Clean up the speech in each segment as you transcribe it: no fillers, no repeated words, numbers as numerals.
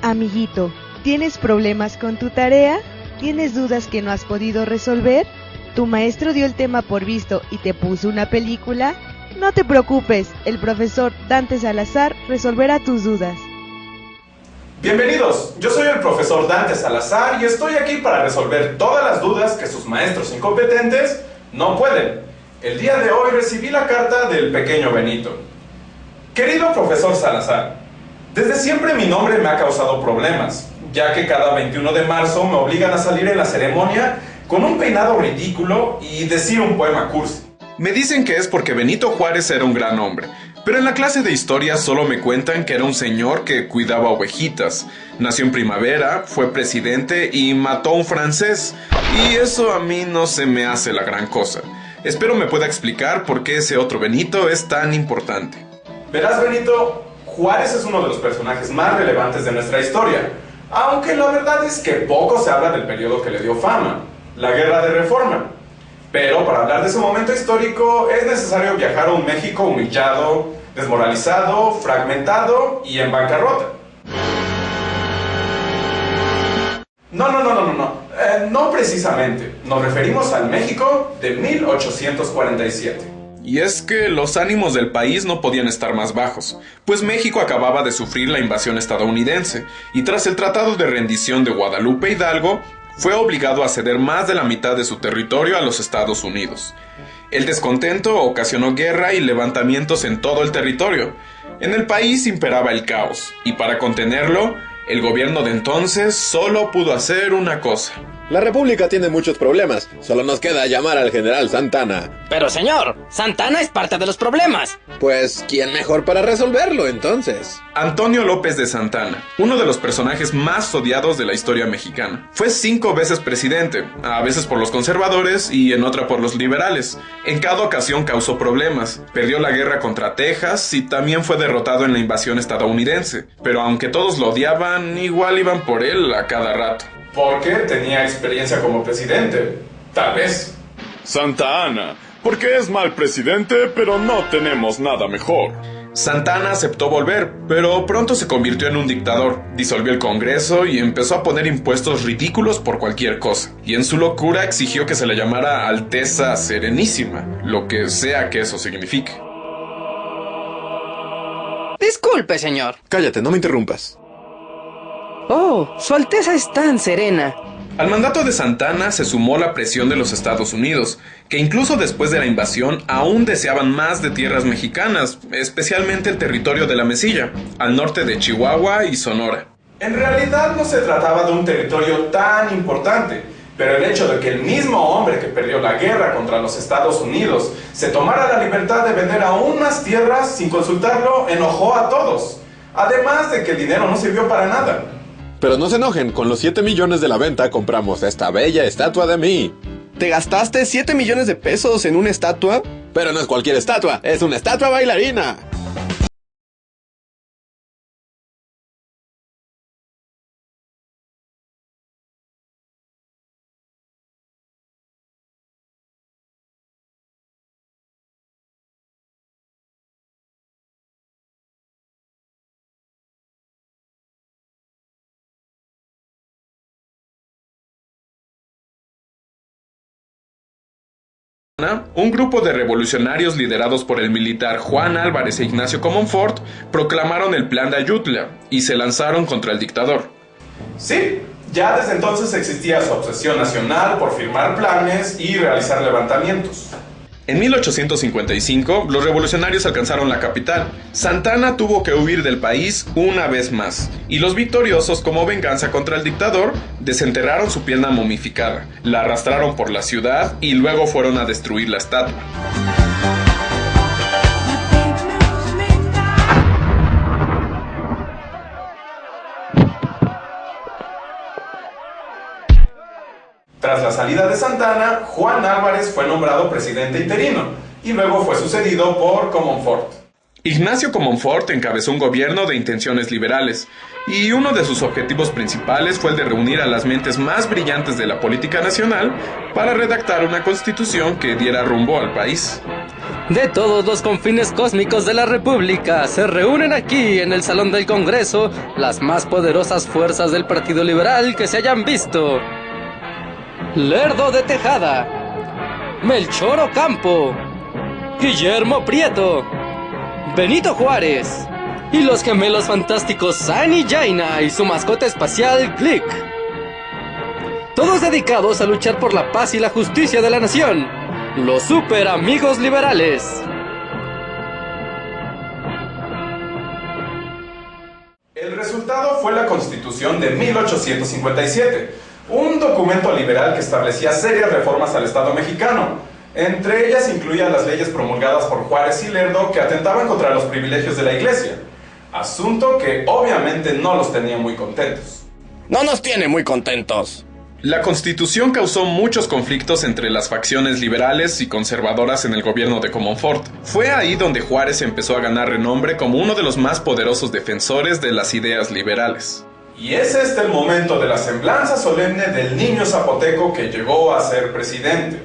Amiguito, ¿tienes problemas con tu tarea? ¿Tienes dudas que no has podido resolver? ¿Tu maestro dio el tema por visto y te puso una película? No te preocupes, el profesor Dante Salazar resolverá tus dudas. Bienvenidos, yo soy el profesor Dante Salazar y estoy aquí para resolver todas las dudas que sus maestros incompetentes no pueden. El día de hoy recibí la carta del pequeño Benito. Querido profesor Salazar, desde siempre mi nombre me ha causado problemas, ya que cada 21 de marzo me obligan a salir en la ceremonia con un peinado ridículo y decir un poema cursi. Me dicen que es porque Benito Juárez era un gran hombre, pero en la clase de historia solo me cuentan que era un señor que cuidaba ovejitas, nació en primavera, fue presidente y mató a un francés, y eso a mí no se me hace la gran cosa. Espero me pueda explicar por qué ese otro Benito es tan importante. Verás, Benito, Juárez es uno de los personajes más relevantes de nuestra historia, aunque la verdad es que poco se habla del periodo que le dio fama, la Guerra de Reforma. Pero para hablar de ese momento histórico es necesario viajar a un México humillado, desmoralizado, fragmentado y en bancarrota. No precisamente. Nos referimos al México de 1847. Y es que los ánimos del país no podían estar más bajos, pues México acababa de sufrir la invasión estadounidense, y tras el Tratado de Rendición de Guadalupe Hidalgo, fue obligado a ceder más de la mitad de su territorio a los Estados Unidos. El descontento ocasionó guerra y levantamientos en todo el territorio. En el país imperaba el caos, y para contenerlo, el gobierno de entonces solo pudo hacer una cosa. La República tiene muchos problemas, solo nos queda llamar al general Santana. Pero señor, Santana es parte de los problemas. Pues, ¿quién mejor para resolverlo entonces? Antonio López de Santana, uno de los personajes más odiados de la historia mexicana. Fue 5 veces presidente, a veces por los conservadores y en otra por los liberales. En cada ocasión causó problemas, perdió la guerra contra Texas y también fue derrotado en la invasión estadounidense. Pero aunque todos lo odiaban, igual iban por él a cada rato. Porque tenía experiencia como presidente, tal vez. Santa Anna, porque es mal presidente, pero no tenemos nada mejor. Santana aceptó volver, pero pronto se convirtió en un dictador, disolvió el Congreso y empezó a poner impuestos ridículos por cualquier cosa. Y en su locura exigió que se le llamara Alteza Serenísima, lo que sea que eso signifique. Disculpe, señor. Cállate, no me interrumpas. Oh, Su Alteza es tan serena. Al mandato de Santana se sumó la presión de los Estados Unidos, que incluso después de la invasión aún deseaban más de tierras mexicanas, especialmente el territorio de la Mesilla, al norte de Chihuahua y Sonora. En realidad no se trataba de un territorio tan importante, pero el hecho de que el mismo hombre que perdió la guerra contra los Estados Unidos se tomara la libertad de vender aún más tierras sin consultarlo enojó a todos, además de que el dinero no sirvió para nada. Pero no se enojen, con los 7 millones de la venta compramos esta bella estatua de mí. ¿Te gastaste 7 millones de pesos en una estatua? Pero no es cualquier estatua, es una estatua bailarina. Un grupo de revolucionarios liderados por el militar Juan Álvarez e Ignacio Comonfort proclamaron el Plan de Ayutla y se lanzaron contra el dictador. Sí, ya desde entonces existía su obsesión nacional por firmar planes y realizar levantamientos. En 1855, los revolucionarios alcanzaron la capital. Santana tuvo que huir del país una vez más, y los victoriosos, como venganza contra el dictador, desenterraron su pierna momificada, la arrastraron por la ciudad y luego fueron a destruir la estatua. Tras la salida de Santana, Juan Álvarez fue nombrado presidente interino y luego fue sucedido por Comonfort. Ignacio Comonfort encabezó un gobierno de intenciones liberales y uno de sus objetivos principales fue el de reunir a las mentes más brillantes de la política nacional para redactar una constitución que diera rumbo al país. De todos los confines cósmicos de la República se reúnen aquí en el Salón del Congreso las más poderosas fuerzas del Partido Liberal que se hayan visto. Lerdo de Tejada, Melchor Ocampo, Guillermo Prieto, Benito Juárez y los gemelos fantásticos San y Jaina y su mascota espacial Click. Todos dedicados a luchar por la paz y la justicia de la nación. Los super amigos liberales. El resultado fue la Constitución de 1857, un documento liberal que establecía serias reformas al Estado mexicano. Entre ellas incluían las leyes promulgadas por Juárez y Lerdo que atentaban contra los privilegios de la Iglesia, asunto que obviamente no los tenía muy contentos. No nos tiene muy contentos. La Constitución causó muchos conflictos entre las facciones liberales y conservadoras en el gobierno de Comonfort. Fue ahí donde Juárez empezó a ganar renombre como uno de los más poderosos defensores de las ideas liberales. Y es este el momento de la semblanza solemne del niño zapoteco que llegó a ser presidente.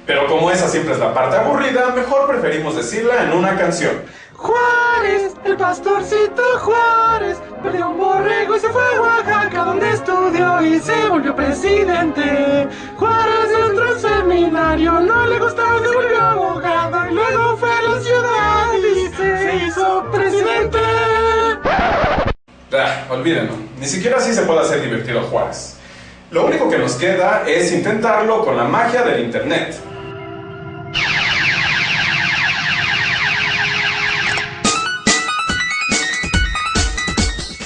Pero como esa siempre es la parte aburrida, mejor preferimos decirla en una canción. Juárez, el pastorcito Juárez, perdió un borrego y se fue a Oaxaca donde estudió y se volvió presidente. Juárez entró al seminario, no le gustaba, se volvió abogado y luego fue a la ciudad y se hizo presidente. Olvídenlo, ni siquiera así se puede hacer divertido Juárez. Lo único que nos queda es intentarlo con la magia del internet.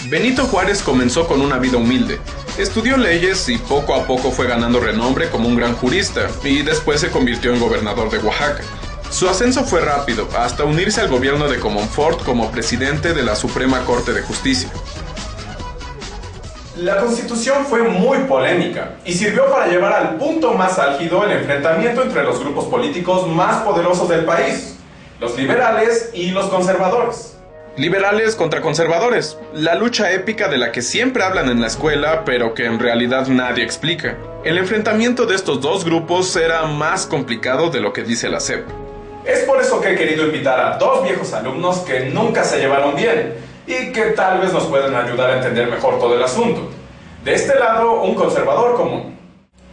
Benito Juárez comenzó con una vida humilde. Estudió leyes y poco a poco fue ganando renombre como un gran jurista, y después se convirtió en gobernador de Oaxaca. Su ascenso fue rápido, hasta unirse al gobierno de Comonfort como presidente de la Suprema Corte de Justicia. La Constitución fue muy polémica y sirvió para llevar al punto más álgido el enfrentamiento entre los grupos políticos más poderosos del país, los liberales y los conservadores. Liberales contra conservadores, la lucha épica de la que siempre hablan en la escuela, pero que en realidad nadie explica. El enfrentamiento de estos dos grupos era más complicado de lo que dice la SEP. Es por eso que he querido invitar a dos viejos alumnos que nunca se llevaron bien y que tal vez nos puedan ayudar a entender mejor todo el asunto. De este lado, un conservador común.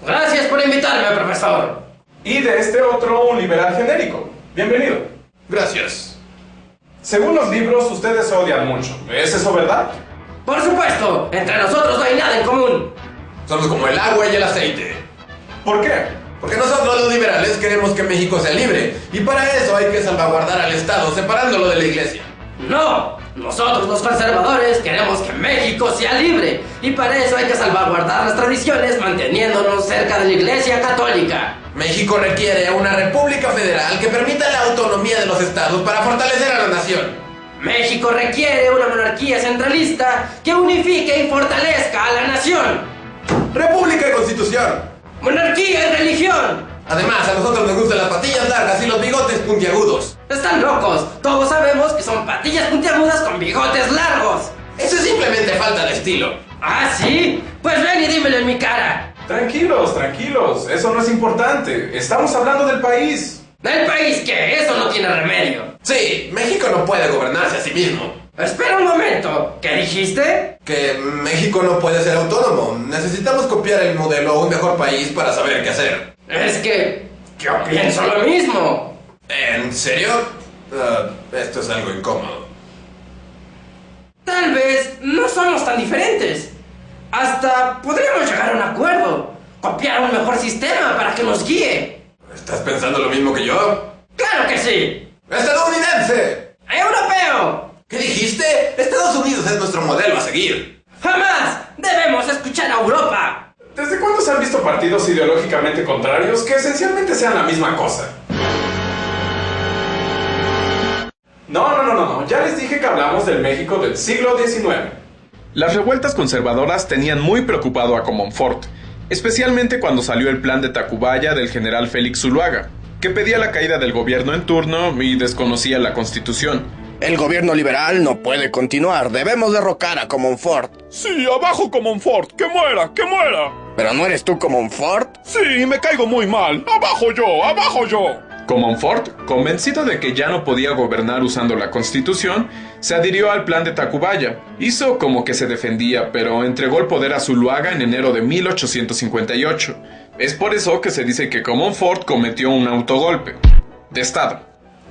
Gracias por invitarme, profesor. Y de este otro, un liberal genérico. Bienvenido. Gracias. Según los libros, ustedes se odian mucho. ¿Es eso verdad? Por supuesto, entre nosotros no hay nada en común. Somos como el agua y el aceite. ¿Por qué? Porque nosotros los liberales queremos que México sea libre, y para eso hay que salvaguardar al Estado separándolo de la Iglesia. No, nosotros los conservadores queremos que México sea libre, y para eso hay que salvaguardar las tradiciones manteniéndonos cerca de la Iglesia Católica. México requiere una república federal que permita la autonomía de los estados para fortalecer a la nación. México requiere una monarquía centralista que unifique y fortalezca a la nación. República y constitución. Monarquía y religión. Además, a nosotros nos gustan las patillas largas y los bigotes puntiagudos. Están locos, todos sabemos que son patillas puntiagudas con bigotes largos. Eso es simplemente falta de estilo. ¿Ah, sí? Pues ven y dímelo en mi cara. Tranquilos, tranquilos, eso no es importante. Estamos hablando del país. ¿Del país qué? Eso no tiene remedio. Sí, México no puede gobernarse a sí mismo. Espera un momento, ¿qué dijiste? Que México no puede ser autónomo. Necesitamos copiar el modelo a un mejor país para saber qué hacer. Es que yo pienso lo mismo. ¿En serio? Esto es algo incómodo. Tal vez no somos tan diferentes. Hasta podríamos llegar a un acuerdo. Copiar un mejor sistema para que nos guíe. ¿Estás pensando lo mismo que yo? ¡Claro que sí! ¡Estadounidense! ¡Europeo! ¿Qué dijiste? Estados Unidos es nuestro modelo a seguir. ¡Jamás! ¡Debemos escuchar a Europa! ¿Desde cuándo se han visto partidos ideológicamente contrarios que esencialmente sean la misma cosa? No. Ya les dije que hablamos del México del siglo XIX. Las revueltas conservadoras tenían muy preocupado a Comonfort, especialmente cuando salió el plan de Tacubaya del general Félix Zuluaga, que pedía la caída del gobierno en turno y desconocía la Constitución. El gobierno liberal no puede continuar, debemos derrocar a Comonfort. Sí, abajo Comonfort, que muera, que muera. ¿Pero no eres tú Comonfort? Sí, me caigo muy mal, abajo yo, abajo yo. Comonfort, convencido de que ya no podía gobernar usando la Constitución, se adhirió al plan de Tacubaya. Hizo como que se defendía, pero entregó el poder a Zuluaga en enero de 1858. Es por eso que se dice que Comonfort cometió un autogolpe de Estado.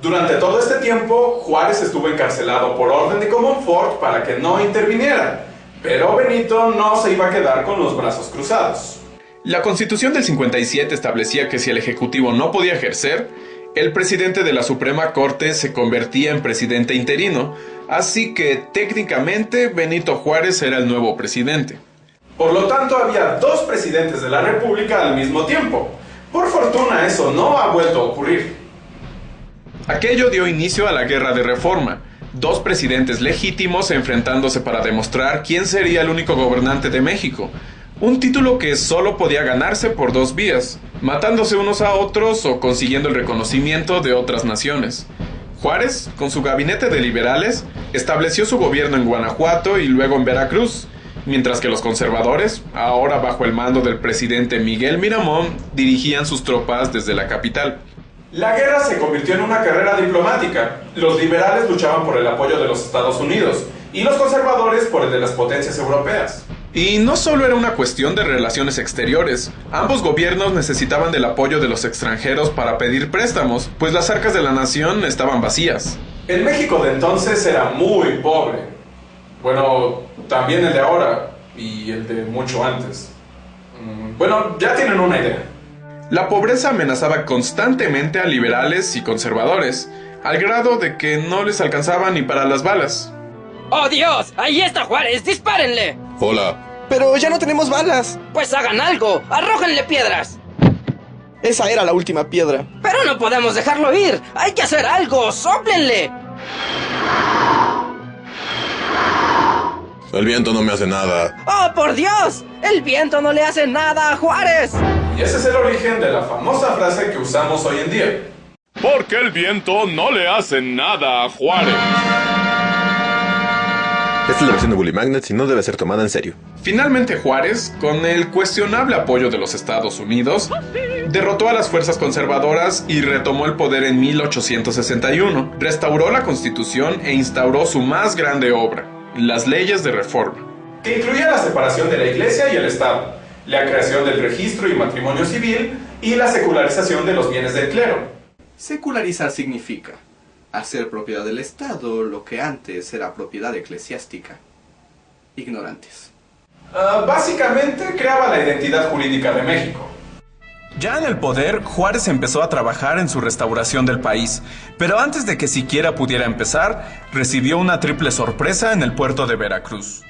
Durante todo este tiempo, Juárez estuvo encarcelado por orden de Comonfort para que no interviniera, pero Benito no se iba a quedar con los brazos cruzados. La Constitución del 57 establecía que si el Ejecutivo no podía ejercer, el presidente de la Suprema Corte se convertía en presidente interino, así que técnicamente Benito Juárez era el nuevo presidente. Por lo tanto, había dos presidentes de la República al mismo tiempo. Por fortuna, eso no ha vuelto a ocurrir. Aquello dio inicio a la Guerra de Reforma, dos presidentes legítimos enfrentándose para demostrar quién sería el único gobernante de México. Un título que solo podía ganarse por dos vías, matándose unos a otros o consiguiendo el reconocimiento de otras naciones. Juárez, con su gabinete de liberales, estableció su gobierno en Guanajuato y luego en Veracruz, mientras que los conservadores, ahora bajo el mando del presidente Miguel Miramón, dirigían sus tropas desde la capital. La guerra se convirtió en una carrera diplomática. Los liberales luchaban por el apoyo de los Estados Unidos y los conservadores por el de las potencias europeas. Y no solo era una cuestión de relaciones exteriores, ambos gobiernos necesitaban del apoyo de los extranjeros para pedir préstamos, pues las arcas de la nación estaban vacías. El México de entonces era muy pobre. Bueno, también el de ahora y el de mucho antes. Bueno, ya tienen una idea. La pobreza amenazaba constantemente a liberales y conservadores, al grado de que no les alcanzaba ni para las balas. ¡Oh, Dios! ¡Ahí está Juárez! ¡Dispárenle! Hola. Pero ya no tenemos balas. Pues hagan algo. ¡Arrójenle piedras! Esa era la última piedra. Pero no podemos dejarlo ir. Hay que hacer algo. ¡Sóplenle! El viento no me hace nada. ¡Oh, por Dios! ¡El viento no le hace nada a Juárez! Y ese es el origen de la famosa frase que usamos hoy en día. Porque el viento no le hace nada a Juárez. Esta es la versión de Bully Magnets y no debe ser tomada en serio. Finalmente Juárez, con el cuestionable apoyo de los Estados Unidos, derrotó a las fuerzas conservadoras y retomó el poder en 1861. Restauró la Constitución e instauró su más grande obra, las leyes de reforma, que incluía la separación de la Iglesia y el Estado, la creación del registro y matrimonio civil y la secularización de los bienes del clero. Secularizar significa hacer propiedad del Estado lo que antes era propiedad eclesiástica. Ignorantes. Básicamente creaba la identidad jurídica de México. Ya en el poder, Juárez empezó a trabajar en su restauración del país, pero antes de que siquiera pudiera empezar, recibió una triple sorpresa en el puerto de Veracruz.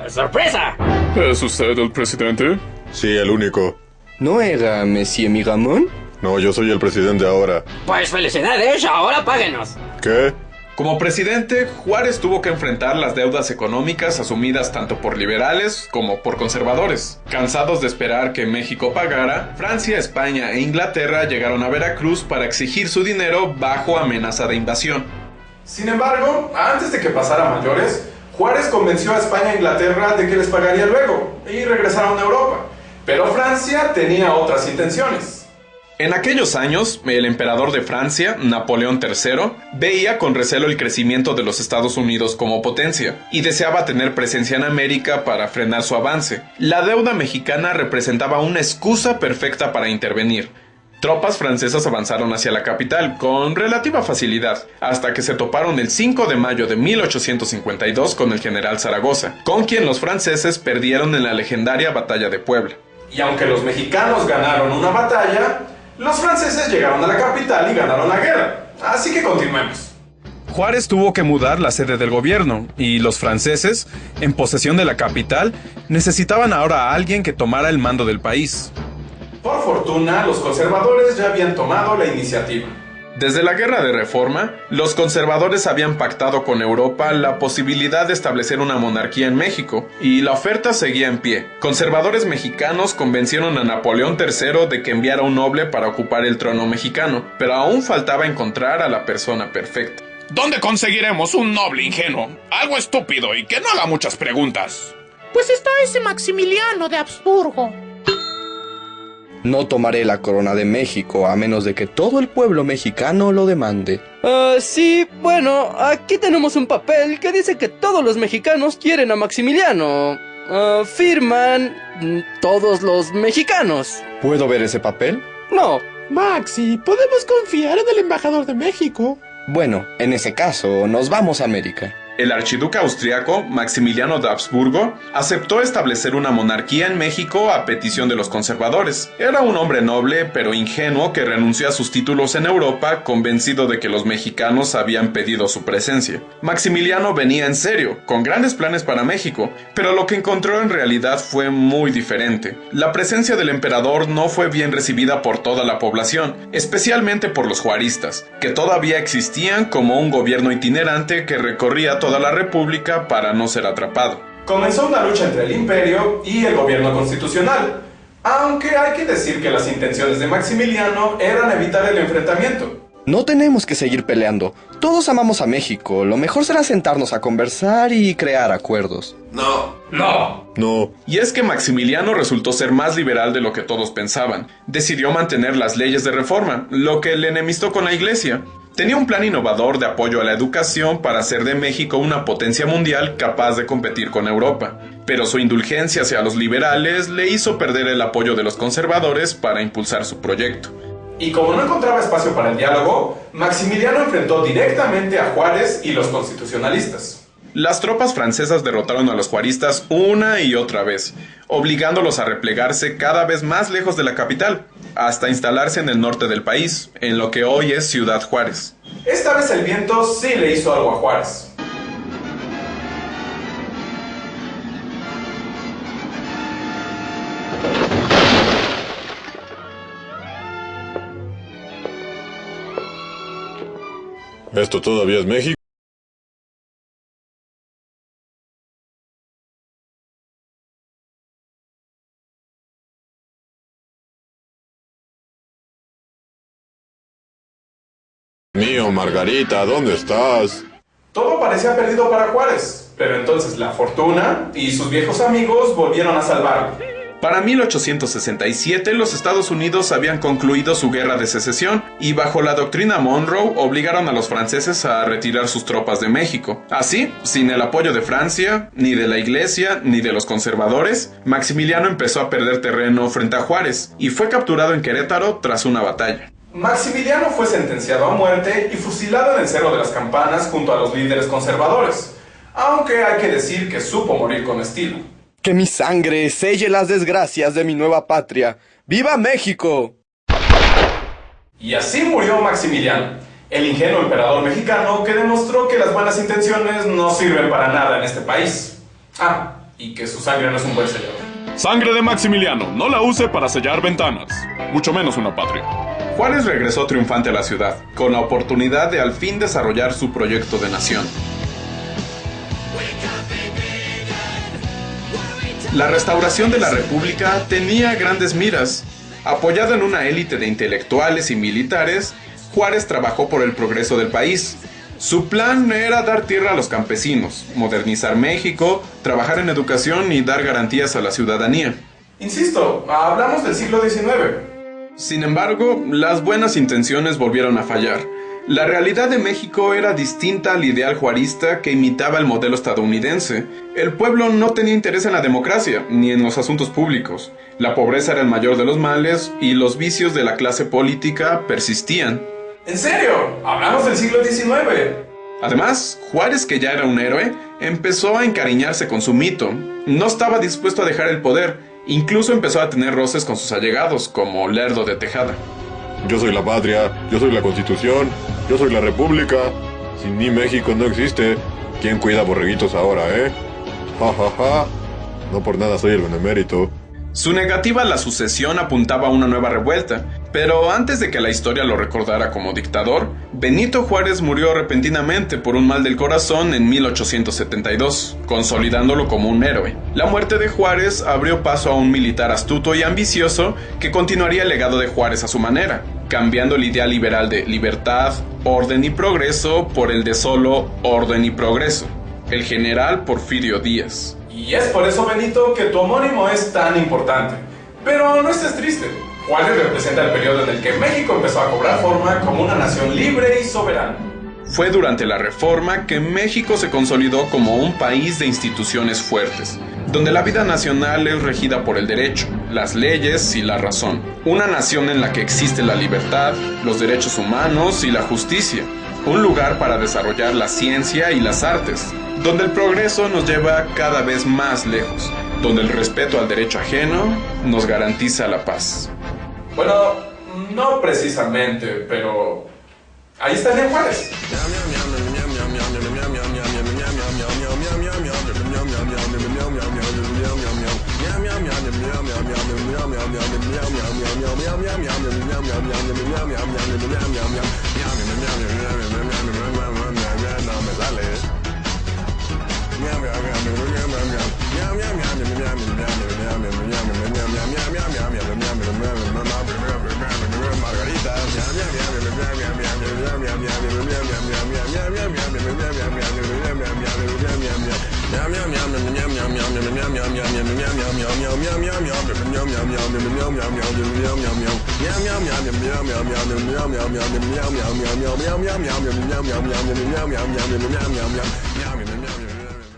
¡Sorpresa! ¿Es usted el presidente? Sí, el único. ¿No era Monsieur Miramón? No, yo soy el presidente ahora. Pues felicidades, ahora páguenos. ¿Qué? Como presidente, Juárez tuvo que enfrentar las deudas económicas asumidas tanto por liberales como por conservadores. Cansados de esperar que México pagara, Francia, España e Inglaterra llegaron a Veracruz para exigir su dinero bajo amenaza de invasión. Sin embargo, antes de que pasara a mayores, Juárez convenció a España e Inglaterra de que les pagaría luego y regresaron a Europa. Pero Francia tenía otras intenciones. En aquellos años, el emperador de Francia, Napoleón III, veía con recelo el crecimiento de los Estados Unidos como potencia y deseaba tener presencia en América para frenar su avance. La deuda mexicana representaba una excusa perfecta para intervenir. Tropas francesas avanzaron hacia la capital con relativa facilidad, hasta que se toparon el 5 de mayo de 1852 con el general Zaragoza, con quien los franceses perdieron en la legendaria Batalla de Puebla. Y aunque los mexicanos ganaron una batalla, los franceses llegaron a la capital y ganaron la guerra. Así que continuemos. Juárez tuvo que mudar la sede del gobierno, y los franceses, en posesión de la capital, necesitaban ahora a alguien que tomara el mando del país. Por fortuna, los conservadores ya habían tomado la iniciativa. Desde la Guerra de Reforma, los conservadores habían pactado con Europa la posibilidad de establecer una monarquía en México, y la oferta seguía en pie. Conservadores mexicanos convencieron a Napoleón III de que enviara un noble para ocupar el trono mexicano, pero aún faltaba encontrar a la persona perfecta. ¿Dónde conseguiremos un noble ingenuo? Algo estúpido y que no haga muchas preguntas. Pues está ese Maximiliano de Habsburgo. No tomaré la corona de México a menos de que todo el pueblo mexicano lo demande. Sí, bueno, aquí tenemos un papel que dice que todos los mexicanos quieren a Maximiliano. Firman todos los mexicanos. ¿Puedo ver ese papel? No. Maxi, ¿podemos confiar en el embajador de México? Bueno, en ese caso, nos vamos a América. El archiduque austriaco Maximiliano de Habsburgo aceptó establecer una monarquía en México a petición de los conservadores. Era un hombre noble pero ingenuo que renunció a sus títulos en Europa convencido de que los mexicanos habían pedido su presencia. Maximiliano venía en serio, con grandes planes para México, pero lo que encontró en realidad fue muy diferente. La presencia del emperador no fue bien recibida por toda la población, especialmente por los juaristas, que todavía existían como un gobierno itinerante que recorría toda la república para no ser atrapado. Comenzó una lucha entre el imperio y el gobierno constitucional, aunque hay que decir que las intenciones de Maximiliano eran evitar el enfrentamiento. No tenemos que seguir peleando. Todos amamos a México. Lo mejor será sentarnos a conversar y crear acuerdos. No. Y es que Maximiliano resultó ser más liberal de lo que todos pensaban. Decidió mantener las leyes de reforma, lo que le enemistó con la iglesia. Tenía un plan innovador de apoyo a la educación para hacer de México una potencia mundial capaz de competir con Europa. Pero su indulgencia hacia los liberales le hizo perder el apoyo de los conservadores para impulsar su proyecto. Y como no encontraba espacio para el diálogo, Maximiliano enfrentó directamente a Juárez y los constitucionalistas. Las tropas francesas derrotaron a los juaristas una y otra vez, obligándolos a replegarse cada vez más lejos de la capital, hasta instalarse en el norte del país, en lo que hoy es Ciudad Juárez. Esta vez el viento sí le hizo algo a Juárez. ¿Esto todavía es México? Mío, Margarita, ¿dónde estás? Todo parecía perdido para Juárez, pero entonces la fortuna y sus viejos amigos volvieron a salvarlo. Para 1867 los Estados Unidos habían concluido su guerra de secesión y bajo la doctrina Monroe obligaron a los franceses a retirar sus tropas de México. Así, sin el apoyo de Francia, ni de la iglesia, ni de los conservadores, Maximiliano empezó a perder terreno frente a Juárez y fue capturado en Querétaro tras una batalla. Maximiliano fue sentenciado a muerte y fusilado en el Cerro de las Campanas junto a los líderes conservadores, aunque hay que decir que supo morir con estilo. ¡Que mi sangre selle las desgracias de mi nueva patria! ¡Viva México! Y así murió Maximiliano, el ingenuo emperador mexicano que demostró que las buenas intenciones no sirven para nada en este país. Y que su sangre no es un buen sellador. Sangre de Maximiliano, no la use para sellar ventanas, mucho menos una patria. Juárez regresó triunfante a la ciudad, con la oportunidad de al fin desarrollar su proyecto de nación. La restauración de la República tenía grandes miras. Apoyado en una élite de intelectuales y militares, Juárez trabajó por el progreso del país. Su plan era dar tierra a los campesinos, modernizar México, trabajar en educación y dar garantías a la ciudadanía. Insisto, hablamos del siglo XIX. Sin embargo, las buenas intenciones volvieron a fallar. La realidad de México era distinta al ideal juarista que imitaba el modelo estadounidense. El pueblo no tenía interés en la democracia, ni en los asuntos públicos. La pobreza era el mayor de los males y los vicios de la clase política persistían. ¿En serio? Hablamos del siglo XIX. Además, Juárez, que ya era un héroe, empezó a encariñarse con su mito. No estaba dispuesto a dejar el poder. Incluso empezó a tener roces con sus allegados, como Lerdo de Tejada. Yo soy la patria, yo soy la Constitución, yo soy la República. Sin mí México no existe. ¿Quién cuida borreguitos ahora, Ja, ja, ja. No por nada soy el benemérito. Su negativa a la sucesión apuntaba a una nueva revuelta, pero antes de que la historia lo recordara como dictador, Benito Juárez murió repentinamente por un mal del corazón en 1872, consolidándolo como un héroe. La muerte de Juárez abrió paso a un militar astuto y ambicioso que continuaría el legado de Juárez a su manera, cambiando el ideal liberal de libertad, orden y progreso por el de solo orden y progreso, el general Porfirio Díaz. Y es por eso, Benito, que tu homónimo es tan importante. Pero no estés triste. Juárez representa el periodo en el que México empezó a cobrar forma como una nación libre y soberana. Fue durante la Reforma que México se consolidó como un país de instituciones fuertes, donde la vida nacional es regida por el derecho, las leyes y la razón. Una nación en la que existe la libertad, los derechos humanos y la justicia. Un lugar para desarrollar la ciencia y las artes, donde el progreso nos lleva cada vez más lejos, donde el respeto al derecho ajeno nos garantiza la paz. Bueno, no precisamente, pero ahí está León Juárez.